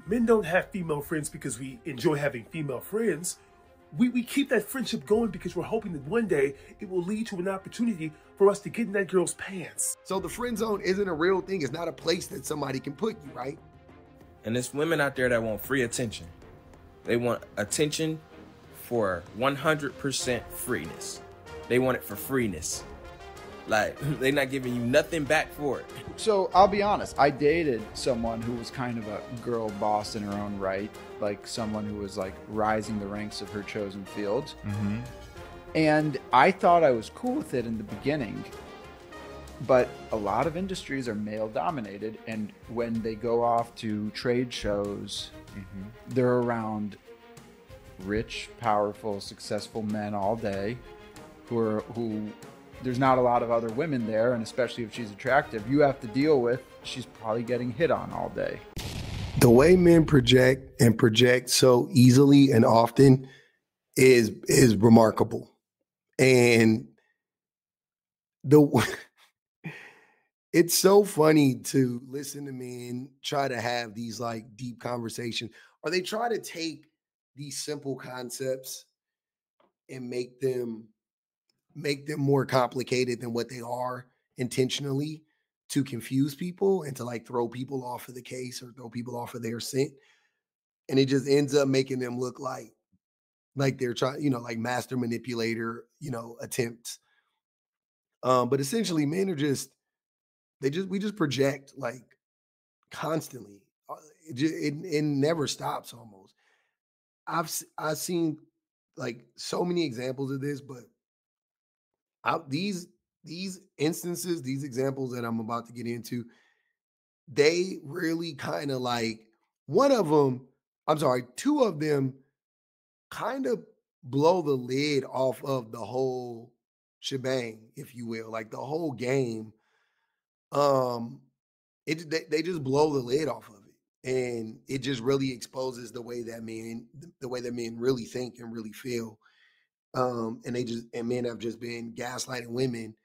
Men don't have female friends because we enjoy having female friends. We keep that friendship going because we're hoping that one day it will lead to an opportunity for us to get in that girl's pants. So the friend zone isn't a real thing. It's not a place that somebody can put you, right? And there's women out there that want free attention. They want attention for 100% freeness. They want it for freeness. Like, they're not giving you nothing back for it. So I'll be honest, I dated someone who was kind of a girl boss in her own right, like someone who was like rising the ranks of her chosen field. Mm-hmm. And I thought I was cool with it in the beginning, but a lot of industries are male dominated, and when they go off to trade shows, they're around rich, powerful, successful men all day who there's not a lot of other women there, and especially if she's attractive, you have to deal with she's probably getting hit on all day. The way men project so easily and often is remarkable. And it's so funny to listen to men try to have these like deep conversations, or they try to take these simple concepts and make them more complicated than what they are intentionally to confuse people and to like throw people off of the case or throw people off of their scent. And it just ends up making them look like they're trying, like master manipulator, attempts. But essentially men are we just project like constantly. It never stops almost. I've seen like so many examples of this, but these instances, these examples that I'm about to get into, they really kind of like two of them kind of blow the lid off of the whole shebang, if you will, like the whole game. They just blow the lid off of it, and it just really exposes the way that men really think and really feel. And men have just been gaslighting women,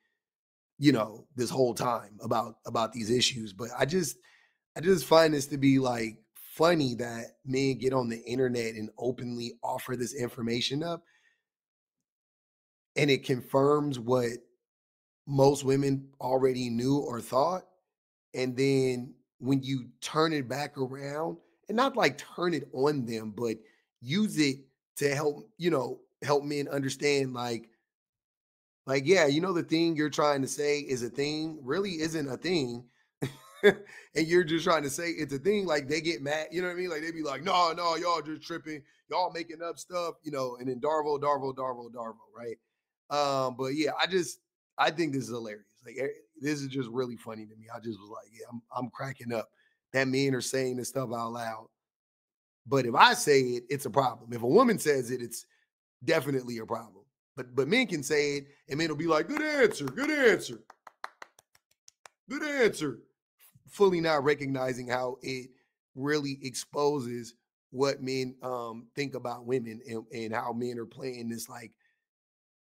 this whole time about these issues. But I just find this to be like funny that men get on the internet and openly offer this information up, and it confirms what most women already knew or thought. And then when you turn it back around, and not like turn it on them, but use it to help men understand like, yeah, the thing you're trying to say is a thing really isn't a thing. And you're just trying to say it's a thing. Like they get mad, you know what I mean? Like they be like, no, y'all just tripping, y'all making up stuff, and then Darvo, right? But yeah, I think this is hilarious. Like this is just really funny to me. I just was like, yeah, I'm cracking up that men are saying this stuff out loud. But if I say it, it's a problem. If a woman says it, it's definitely a problem. But men can say it, and men will be like, good answer, fully not recognizing how it really exposes what men think about women, and how men are playing this like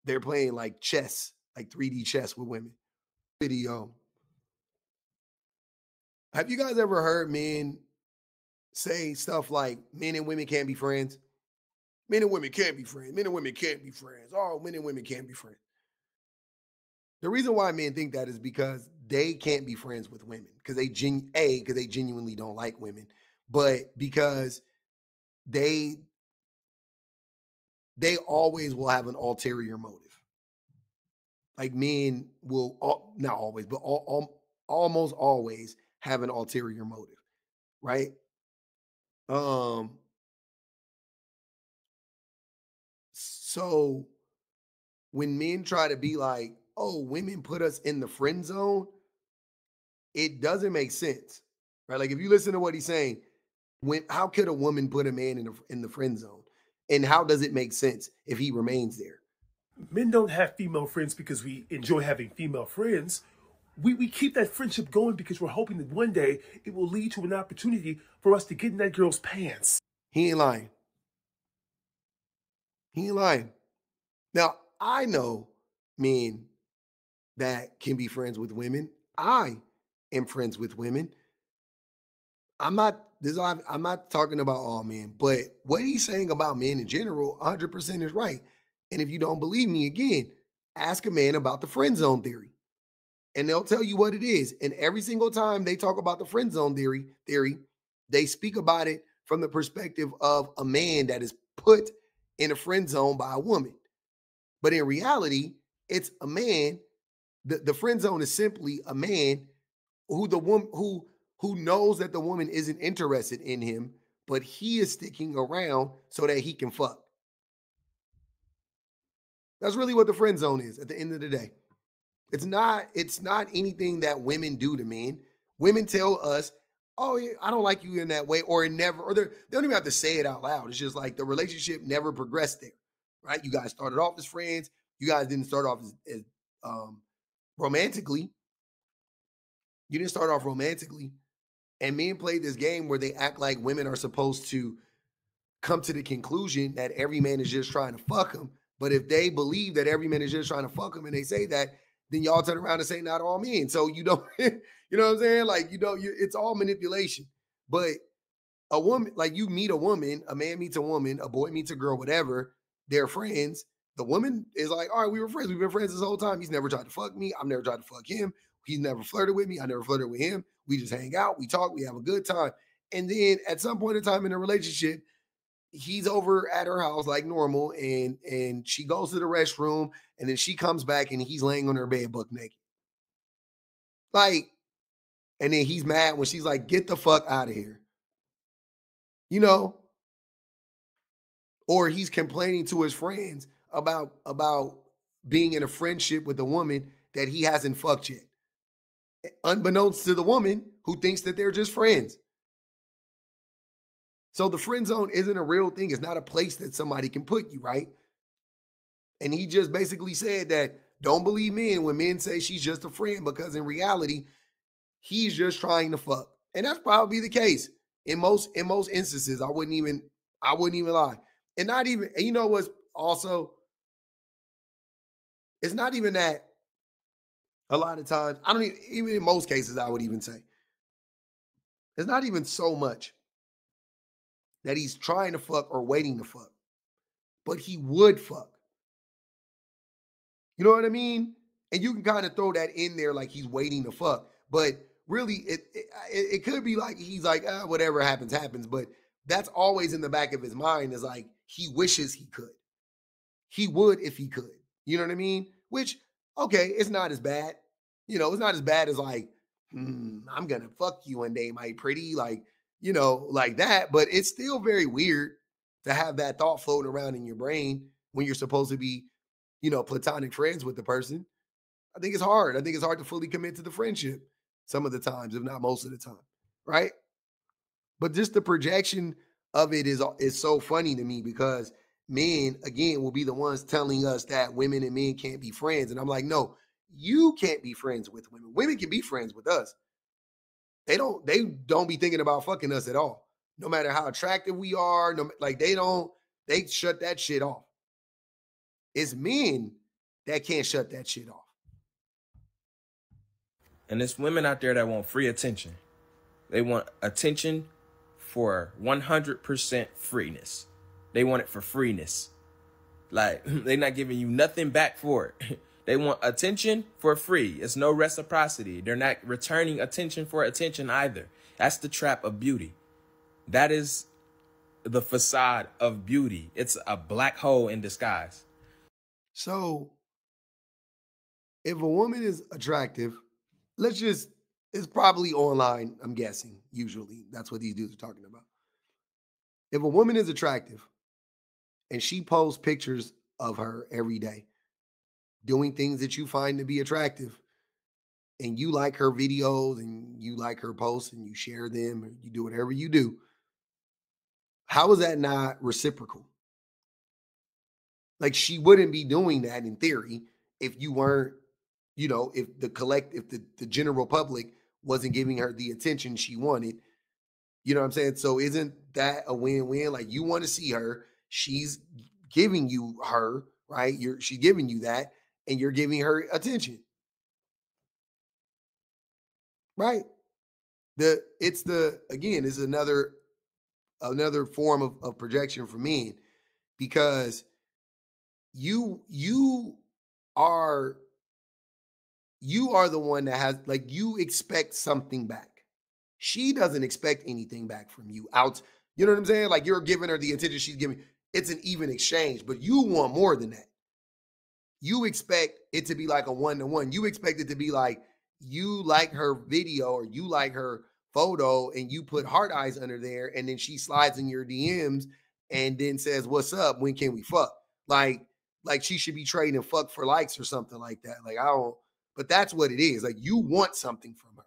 they're playing like chess, like 3D chess with women. Video. Have you guys ever heard men say stuff like men and women can't be friends? Men and women can't be friends. Men and women can't be friends. Oh, men and women can't be friends. The reason why men think that is because they can't be friends with women because they genuinely don't like women, but because they always will have an ulterior motive. Like men will not always, but almost always have an ulterior motive, right? So when men try to be like, oh, women put us in the friend zone, it doesn't make sense, right? Like if you listen to what he's saying, how could a woman put a man in the friend zone, and how does it make sense if he remains there? Men don't have female friends because we enjoy having female friends. We keep that friendship going because we're hoping that one day it will lead to an opportunity for us to get in that girl's pants. He ain't lying. He ain't lying. Now, I know men that can be friends with women. I am friends with women. I'm not I'm not talking about all men, but what he's saying about men in general, 100% is right. And if you don't believe me, again, ask a man about the friend zone theory, and they'll tell you what it is. And every single time they talk about the friend zone theory, they speak about it from the perspective of a man that is put in a friend zone by a woman. But in reality, it's a man. The friend zone is simply a man who the woman who knows that the woman isn't interested in him, but he is sticking around so that he can fuck. That's really what the friend zone is at the end of the day. It's not anything that women do to men. Women tell us, "Oh, yeah, I don't like you in that way," or it never, or they don't even have to say it out loud. It's just like the relationship never progressed there, right? You guys started off as friends. You guys didn't start off as romantically. You didn't start off romantically. And men play this game where they act like women are supposed to come to the conclusion that every man is just trying to fuck them. But if they believe that every man is just trying to fuck them and they say that, then y'all turn around and say not all men. So you don't, you know what I'm saying? Like, it's all manipulation. But a woman, like you meet a woman, a man meets a woman, a boy meets a girl, whatever, they're friends. The woman is like, all right, we were friends. We've been friends this whole time. He's never tried to fuck me. I've never tried to fuck him. He's never flirted with me. I never flirted with him. We just hang out, we talk, we have a good time. And then at some point in time in the relationship, he's over at her house like normal, and she goes to the restroom, and then she comes back and he's laying on her bed buck naked. Like, and then he's mad when she's like, get the fuck out of here. You know? Or he's complaining to his friends about being in a friendship with a woman that he hasn't fucked yet, unbeknownst to the woman who thinks that they're just friends. So the friend zone isn't a real thing. It's not a place that somebody can put you, right? And he just basically said that don't believe men when men say she's just a friend, because in reality, he's just trying to fuck. And that's probably the case. In most instances, I wouldn't even lie. And not even, and you know what's also, it's not even that a lot of times, I don't even in most cases, I would even say, it's not even so much that he's trying to fuck or waiting to fuck, but he would fuck. You know what I mean? And you can kind of throw that in there like he's waiting to fuck, but really it could be like he's like, whatever happens, happens. But that's always in the back of his mind, is like he wishes he could. He would if he could. You know what I mean? Which, okay, it's not as bad. You know, it's not as bad as like, I'm gonna fuck you one day, my pretty, like, you know, like that. But it's still very weird to have that thought floating around in your brain when you're supposed to be, you know, platonic friends with the person. I think it's hard. I think it's hard to fully commit to the friendship some of the times, if not most of the time, right? But just the projection of it is so funny to me, because men, again, will be the ones telling us that women and men can't be friends. And I'm like, no, you can't be friends with women. Women can be friends with us. They don't be thinking about fucking us at all. No matter how attractive we are, they shut that shit off. It's men that can't shut that shit off. And there's women out there that want free attention. They want attention for 100% freeness. They want it for freeness. Like, they're not giving you nothing back for it. They want attention for free. It's no reciprocity. They're not returning attention for attention either. That's the trap of beauty. That is the facade of beauty. It's a black hole in disguise. So, if a woman is attractive, it's probably online, I'm guessing. Usually, that's what these dudes are talking about. If a woman is attractive and she posts pictures of her every day, doing things that you find to be attractive, and you like her videos and you like her posts and you share them, or you do whatever you do, how is that not reciprocal? Like, she wouldn't be doing that in theory if you weren't, you know, if the general public wasn't giving her the attention she wanted. You know what I'm saying? So isn't that a win-win? Like, you want to see her, she's giving you her, right? She's giving you that, and you're giving her attention. Right? It's another form of projection for men, because you are the one that has, like, you expect something back. She doesn't expect anything back from you. You know what I'm saying? Like, you're giving her the attention she's giving. It's an even exchange, but you want more than that. You expect it to be like a one-to-one. You expect it to be like, you like her video or you like her photo and you put heart eyes under there, and then she slides in your DMs and then says, "What's up? When can we fuck?" Like she should be trading fuck for likes or something like that. Like, I don't, but that's what it is. Like, you want something from her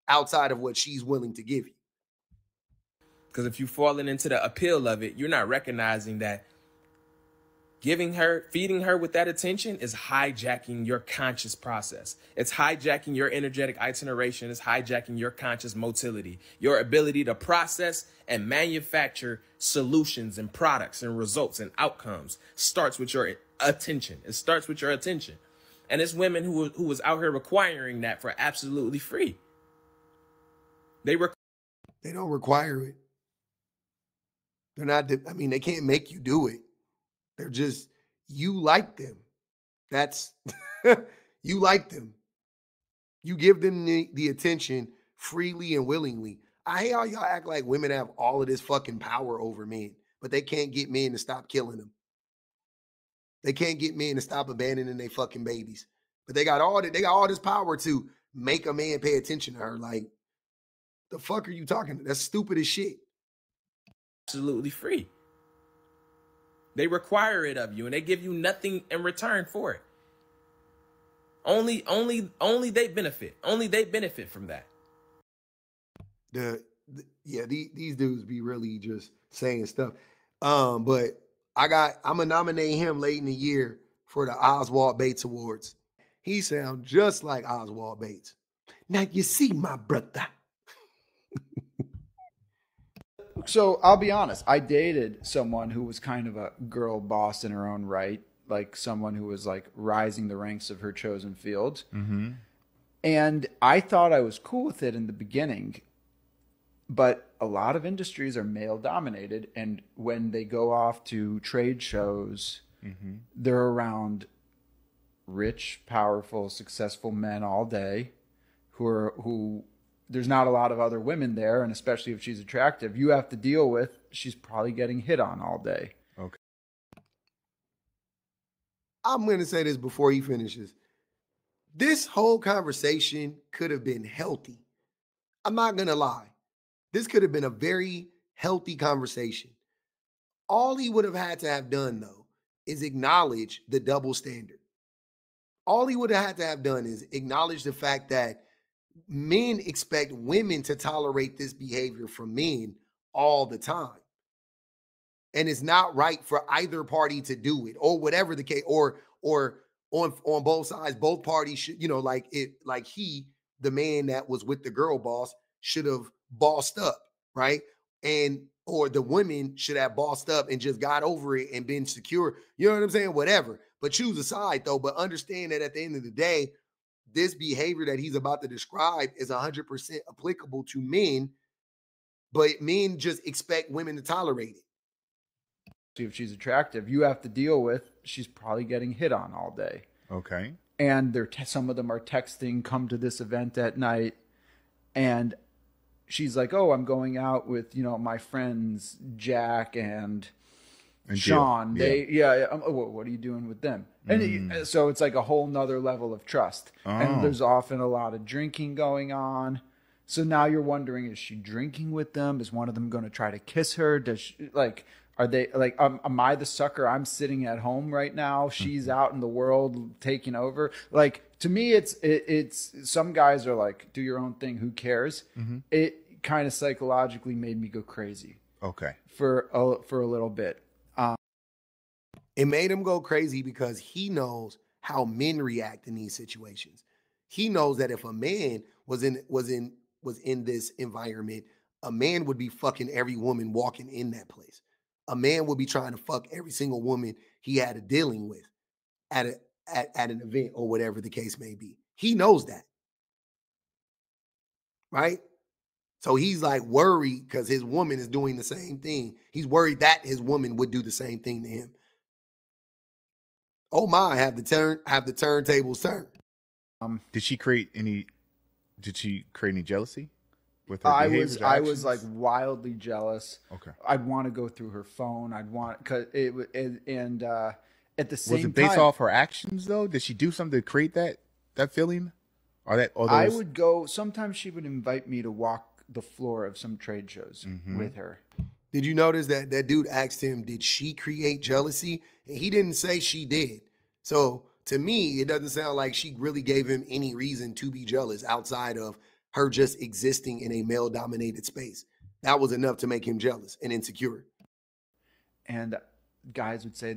outside of what she's willing to give you. Because if you're falling into the appeal of it, you're not recognizing that feeding her with that attention is hijacking your conscious process. It's hijacking your energetic itineration. It's hijacking your conscious motility, your ability to process and manufacture solutions and products and results and outcomes. Starts with your attention. It starts with your attention. And it's women who was out here requiring that for absolutely free. They don't require it. They're not, they can't make you do it. They're just, you like them. That's, you like them. You give them the attention freely and willingly. I hate how y'all act like women have all of this fucking power over men, but they can't get men to stop killing them. They can't get men to stop abandoning their fucking babies. But they got all this power to make a man pay attention to her. Like, the fuck are you talking? That's stupid as shit. Absolutely free. They require it of you, and they give you nothing in return for it. Only they benefit. Only they benefit from that. These dudes be really just saying stuff. But I'm gonna nominate him late in the year for the Oswald Bates Awards. He sounds just like Oswald Bates. Now you see, my brother. So I'll be honest. I dated someone who was kind of a girl boss in her own right, like someone who was like rising the ranks of her chosen field. Mm-hmm. And I thought I was cool with it in the beginning, but a lot of industries are male dominated. And when they go off to trade shows, mm-hmm. they're around rich, powerful, successful men all day who there's not a lot of other women there, and especially if she's attractive, you have to deal with, she's probably getting hit on all day. Okay. I'm going to say this before he finishes. This whole conversation could have been healthy. I'm not going to lie. This could have been a very healthy conversation. All he would have had to have done, though, is acknowledge the double standard. All he would have had to have done is acknowledge the fact that men expect women to tolerate this behavior from men all the time. And it's not right for either party to do it, or whatever the case, or on both sides, both parties should, the man that was with the girl boss should have bossed up, right? Or the women should have bossed up and just got over it and been secure. You know what I'm saying? Whatever. But choose a side, though. But understand that at the end of the day, this behavior that he's about to describe is 100% applicable to men, but men just expect women to tolerate it. If she's attractive, you have to deal with, she's probably getting hit on all day. Okay. And some of them are texting, come to this event at night. And she's like, oh, I'm going out with, my friends, Jack and Sean. What are you doing with them? And so it's like a whole nother level of trust. Oh. And there's often a lot of drinking going on. So now you're wondering, is she drinking with them? Is one of them going to try to kiss her? Are they like, am I the sucker? I'm sitting at home right now. She's out in the world taking over. Like, to me, it's some guys are like, do your own thing. Who cares? Mm-hmm. It kind of psychologically made me go crazy. Okay. For a little bit. It made him go crazy because he knows how men react in these situations. He knows that if a man was in this environment, a man would be fucking every woman walking in that place. A man would be trying to fuck every single woman he had a dealing with at an event or whatever the case may be. He knows that. Right? So he's like worried because his woman is doing the same thing. He's worried that his woman would do the same thing to him. Oh my, have the turntables turned. Did she create any jealousy with her I behaviors was or I was like actions? wildly jealous. Okay. I'd want to go through her phone. I'd want because it was and at the same Was it based time, off her actions though? Did she do something to create that feeling? Or I those- would go. Sometimes she would invite me to walk the floor of some trade shows Mm-hmm. with her. Did you notice that that dude asked him, did she create jealousy? And he didn't say she did. So to me, it doesn't sound like she really gave him any reason to be jealous outside of her just existing in a male dominated space. That was enough to make him jealous and insecure. And guys would say,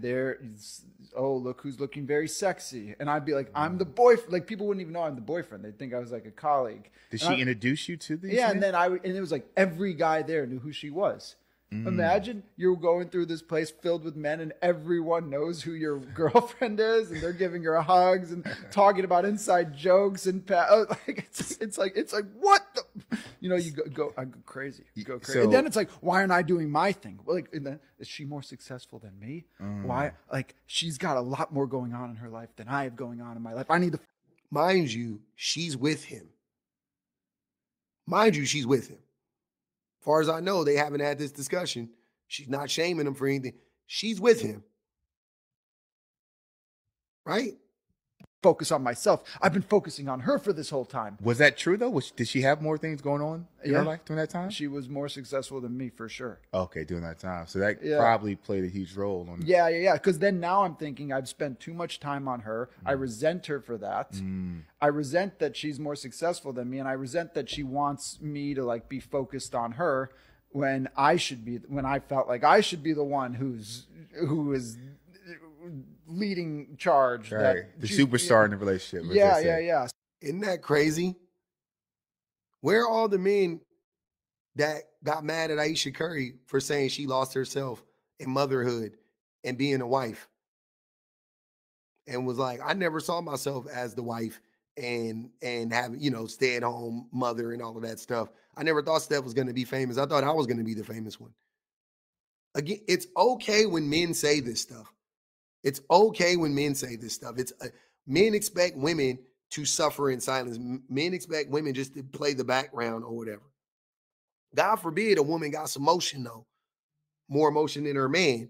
oh, look who's looking very sexy. And I'd be like, I'm the boyfriend. Like, people wouldn't even know I'm the boyfriend. They'd think I was like a colleague. Did And she introduce you to these? Yeah, men? and then and it was like every guy there knew who she was. Imagine you're going through this place filled with men and everyone knows who your girlfriend is and they're giving her hugs and talking about inside jokes and like it's like what the, you go I go crazy. You go crazy. So- and then it's like, why aren't I doing my thing? Well, like, and then, is she more successful than me? Why? Like, she's got a lot more going on in her life than I have going on in my life. I need to Mind you, she's with him. Mind you, she's with him. As far as I know, they haven't had this discussion. She's not shaming him for anything. She's with him. Right? focus on myself. I've been focusing on her for this whole time. Was that true though? Did she have more things going on in her life during that time? She was more successful than me for sure. Okay, during that time. So that Yeah. probably played a huge role on Yeah. Because then now I'm thinking I've spent too much time on her. I resent her for that. I resent that she's more successful than me, and I resent that she wants me to like be focused on her when I felt like I should be the one who is leading charge. Right. That The she- superstar in the relationship. as they Yeah, say. yeah. Isn't that crazy? Where are all the men that got mad at Aisha Curry for saying she lost herself in motherhood and being a wife? And was like, I never saw myself as the wife and having, stay at home mother and all of that stuff. I never thought Steph was going to be famous. I thought I was going to be the famous one. Again, it's okay when men say this stuff. It's okay when men say this stuff. Men expect women to suffer in silence. Men expect women just to play the background or whatever. God forbid a woman got some emotion though, more emotion than her man.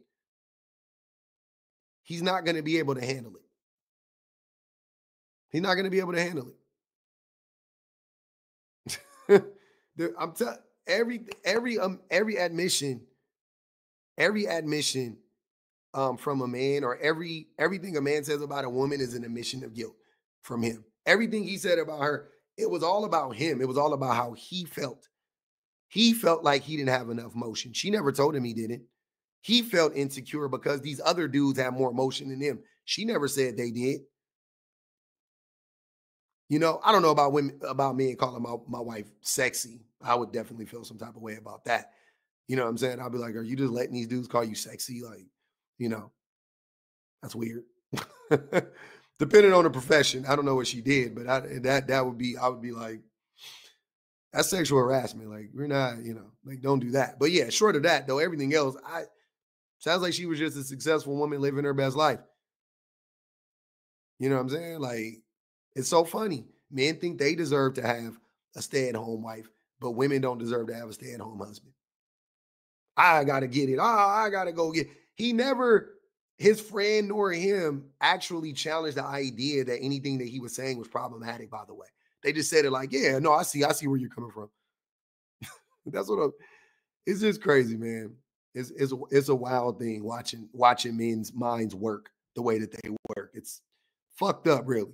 He's not going to be able to handle it. He's not going to be able to handle it. I'm telling every admission from a man, or everything a man says about a woman is an admission of guilt from him. Everything he said about her, it was all about him. It was all about how he felt. He felt like he didn't have enough motion. She never told him he didn't. He felt insecure because these other dudes have more motion than him. She never said they did. I don't know about men calling my wife sexy. I would definitely feel some type of way about that. You know what I'm saying? I'll be like, are you just letting these dudes call you sexy? Like, that's weird. Depending on the profession, I don't know what she did, but I would be like, that's sexual harassment. Like, we're not, like, don't do that. But yeah, short of that though, everything else, sounds like she was just a successful woman living her best life. You know what I'm saying? Like, it's so funny. Men think they deserve to have a stay-at-home wife, but women don't deserve to have a stay-at-home husband. I gotta get it. I gotta go get. His friend nor him actually challenged the idea that anything that he was saying was problematic, by the way. They just said it like, yeah, no, I see where you're coming from. That's it's just crazy, man. It's a wild thing watching men's minds work the way that they work. It's fucked up, really.